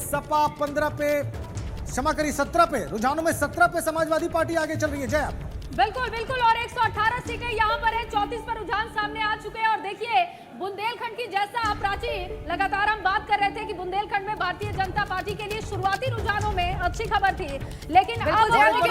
सपा 15 पे, क्षमा करिए 17 पे, रुझानों में 17 पे समाजवादी पार्टी आगे चल रही है। जय आप। बिल्कुल बिल्कुल, और 118 सीटें यहाँ पर है, 34 पर रुझान सामने आ चुके हैं। और देखिए बुंदेलखंड की, जैसा प्राची लगातार हम बात कर रहे थे कि बुंदेलखंड में भारतीय जनता पार्टी के लिए शुरुआती रुझानों में अच्छी खबर थी, लेकिन अब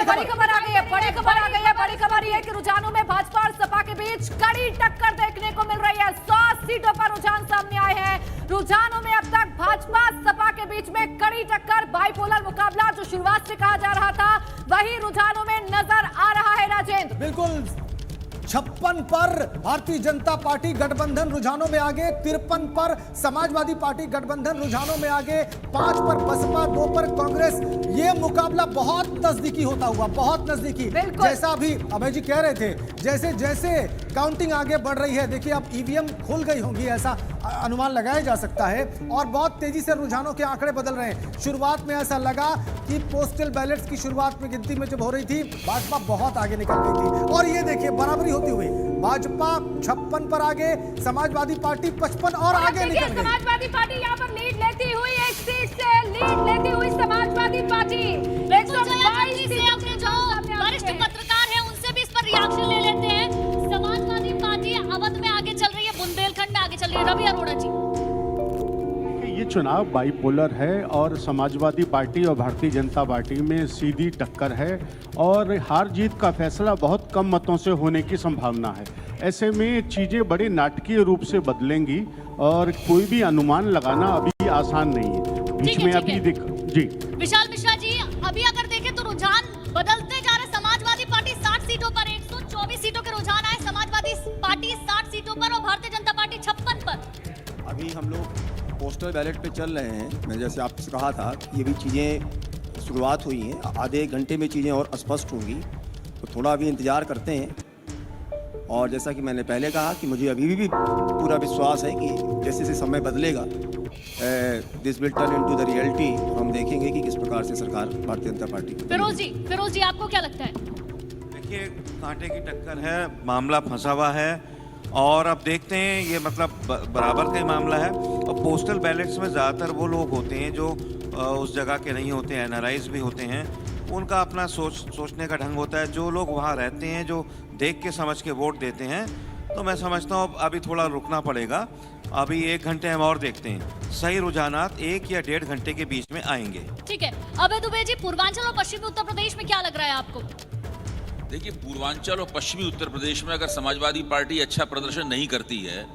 बड़ी खबर आ गई है। बड़ी खबर आ गई है। बड़ी खबर यह है कि रुझानों में भाजपा और सपा के बीच कड़ी टक्कर देखने को मिल रही है। 100 सीटों पर रुझान सामने आए हैं। रुझानों में अब तक भाजपा सपा के बीच में कड़ी टक्कर, बाइपोलर मुकाबला जो शुरुआत से कहा जा रहा था वही रुझानों में नजर आ रहा है। राजेंद्र, बिल्कुल 56 पर भारतीय जनता पार्टी गठबंधन रुझानों में आगे, 53 पर समाजवादी पार्टी गठबंधन रुझानों में आगे, 5 पर बसपा, 2 पर कांग्रेस। ये मुकाबला बहुत नजदीकी होता हुआ, बहुत नजदीकी, जैसा अभी अभय जी कह रहे थे, जैसे जैसे काउंटिंग आगे बढ़ रही है, देखिए अब ईवीएम खुल गई होंगी ऐसा अनुमान लगाया जा सकता है, और बहुत तेजी से रुझानों के आंकड़े बदल रहे हैं। शुरुआत में ऐसा लगा कि पोस्टल बैलेट्स की शुरुआत में गिनती में जब हो रही थी, भाजपा बहुत आगे निकल गई थी, और ये देखिए बराबरी होती हुई भाजपा 56 पर आगे, समाजवादी पार्टी 55 और आगे निकल गई। समाजवादी पार्टी यहाँ पर लीड लेती हुई, एक सीट से लीड लेती हुई समाजवादी पार्टी। वरिष्ठ पत्रकार हैं, उनसे भी इस पर रिएक्शन ले लेते हैं। समाजवादी पार्टी अवध में आगे चल रही है, बुंदेलखंड में आगे चल रही है। रवि अरोड़ा जी, ये चुनाव बाइपोलर है और समाजवादी पार्टी और भारतीय जनता पार्टी में सीधी टक्कर है, और हार जीत का फैसला बहुत कम मतों से होने की संभावना है। ऐसे में चीजें बड़े नाटकीय रूप से बदलेंगी और कोई भी अनुमान लगाना अभी आसान नहीं है। बीच में अभी जी विशाल मिश्रा जी, अभी अगर देखें तो रुझान बदलते जा रहे। समाजवादी पार्टी 60 सीटों पर, 124 सीटों के रुझान आए। समाजवादी पार्टी 60 सीटों पर और भारतीय जनता पार्टी 56 पर। अभी हम लोग पोस्टल बैलेट पे चल रहे हैं। मैं जैसे आपसे कहा था, ये भी चीज़ें शुरुआत हुई हैं, आधे एक घंटे में चीज़ें और स्पष्ट होंगी, तो थोड़ा अभी इंतज़ार करते हैं। और जैसा कि मैंने पहले कहा कि मुझे अभी भी पूरा विश्वास है कि जैसे जैसे समय बदलेगा, this will turn into the reality. हम देखेंगे कि किस प्रकार से सरकार भारतीय जनता पार्टी। फिरोज जी आपको क्या लगता है? देखिए, कांटे की टक्कर है, मामला फंसा हुआ है, और अब देखते हैं, ये मतलब बराबर का ही मामला है। और पोस्टल बैलेट्स में ज़्यादातर वो लोग होते हैं जो उस जगह के नहीं होते हैं, एनआरआईज भी होते हैं, उनका अपना सोचने का ढंग होता है। जो लोग वहाँ रहते हैं, जो देख के समझ के वोट देते हैं, तो मैं समझता हूँ अभी थोड़ा रुकना पड़ेगा। अभी 1 घंटे हम और देखते हैं, सही रुझानात 1 या 1.5 घंटे के बीच में आएंगे। ठीक है, अभय दुबे जी, पूर्वांचल और पश्चिमी उत्तर प्रदेश में क्या लग रहा है आपको? देखिए, पूर्वांचल और पश्चिमी उत्तर प्रदेश में अगर समाजवादी पार्टी अच्छा प्रदर्शन नहीं करती है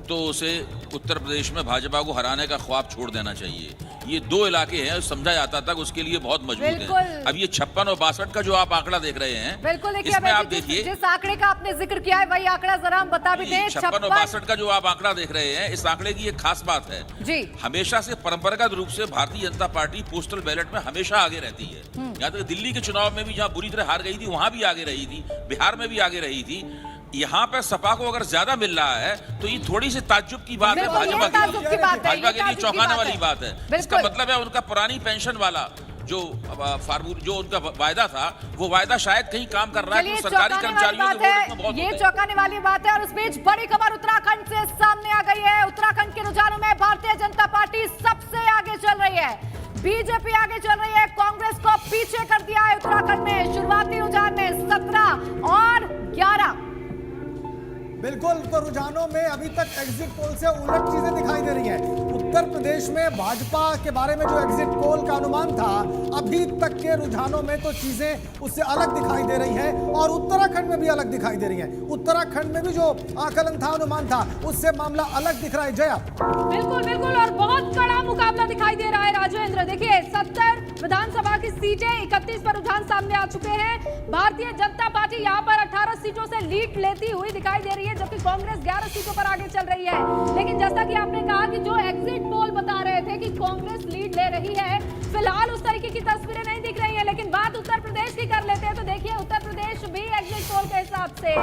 तो उसे उत्तर प्रदेश में भाजपा को हराने का ख्वाब छोड़ देना चाहिए। ये 2 इलाके हैं, समझा जाता था उसके लिए बहुत मजबूत है। अब ये 56 और 62 का जो आप आंकड़ा देख रहे हैं, बिल्कुल इसमें आप देखिए जिस आंकड़े का आपने जिक्र किया है वही आंकड़ा जरा हम बता भी दें। 56 और 62 का जो आप आंकड़ा देख रहे हैं, इस आंकड़े की एक खास बात है जी, हमेशा से परंपरागत रूप से Bharatiya Janata party postal ballot में हमेशा आगे रहती है। यहाँ तक दिल्ली के चुनाव में भी जहाँ बुरी तरह हार गई थी, वहां भी आगे रही थी, बिहार में भी आगे रही थी। यहाँ पर सपा को अगर ज्यादा मिल रहा है तो ये थोड़ी सी ताज्जुब की बात है, भाजपा के लिए चौंकाने वाली बात है। इसका मतलब है उनका पुरानी पेंशन वाला जो उनका वायदा था, वो वायदा शायद कहीं काम कर रहा है, तो सरकारी कर्मचारियों के बहुत ये चौंकाने वाली बात है। और उस बीच बड़ी खबर उत्तराखंड से सामने आ गई है। उत्तराखंड के रुझानों में भारतीय जनता पार्टी सबसे आगे चल रही है, बीजेपी आगे चल रही है, कांग्रेस को पीछे कर दिया है। उत्तराखंड में शुरुआती रुझान में 17 और 11। बिल्कुल, तो रुझानों में अभी तक एग्जिट पोल से उलट चीजें दिखाई दे रही हैं। उत्तर प्रदेश में भाजपा के बारे में जो एग्जिट पोल का अनुमान था, अभी तक के रुझानों में तो चीजें उससे अलग दिखाई दे रही हैं, और उत्तराखंड में भी अलग दिखाई दे रही हैं। उत्तराखंड में भी जो आकलन था, अनुमान था, उससे मामला अलग दिख रहा है। जया, बिल्कुल बिल्कुल, और बहुत कड़ा मुकाबला दिखाई दे रहा है। राजेंद्र, देखिए 70 विधानसभा की सीटें, 31 पर रुझान सामने आ चुके हैं। भारतीय जनता पार्टी यहाँ पर 18 सीटों से लीड लेती हुई दिखाई दे रही है, जबकि कांग्रेस 11 सीटों पर आगे चल रही है। लेकिन जैसा कि आपने कहा कि जो एग्जिट पोल बता रहे थे कि कांग्रेस लीड ले रही है, फिलहाल उस तरीके की तस्वीरें नहीं दिख रही है। लेकिन बात उत्तर प्रदेश की कर लेते हैं, तो देखिए उत्तर प्रदेश भी एग्जिट पोल के हिसाब से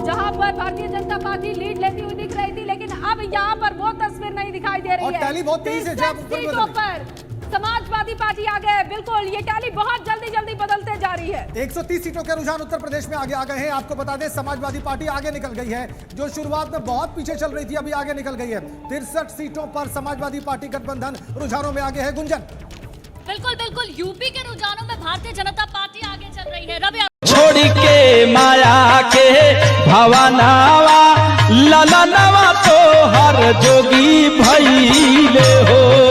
जहां पर भारतीय जनता पार्टी लीड लेती हुई दिख रही थी, लेकिन अब यहाँ पर वो तस्वीर नहीं दिखाई दे रही है। बहुत तेजी से सीटों पर समाजवादी पार्टी आगे है। बिल्कुल, ये टैली बहुत जल्दी जल्दी बदलते जा रही है। 130 सीटों के रुझान उत्तर प्रदेश में आगे आ गए हैं। आपको बता दें, समाजवादी पार्टी आगे निकल गई है, जो शुरुआत में बहुत पीछे चल रही थी, अभी आगे निकल गई है। 63 सीटों पर समाजवादी पार्टी गठबंधन रुझानों में आगे है। गुंजन, बिल्कुल बिल्कुल, यूपी के रुझानों में भारतीय जनता पार्टी आगे चल रही है। रवि छोड़ी के माया के भवनावा ललनवा तो हर जोगी भइले हो।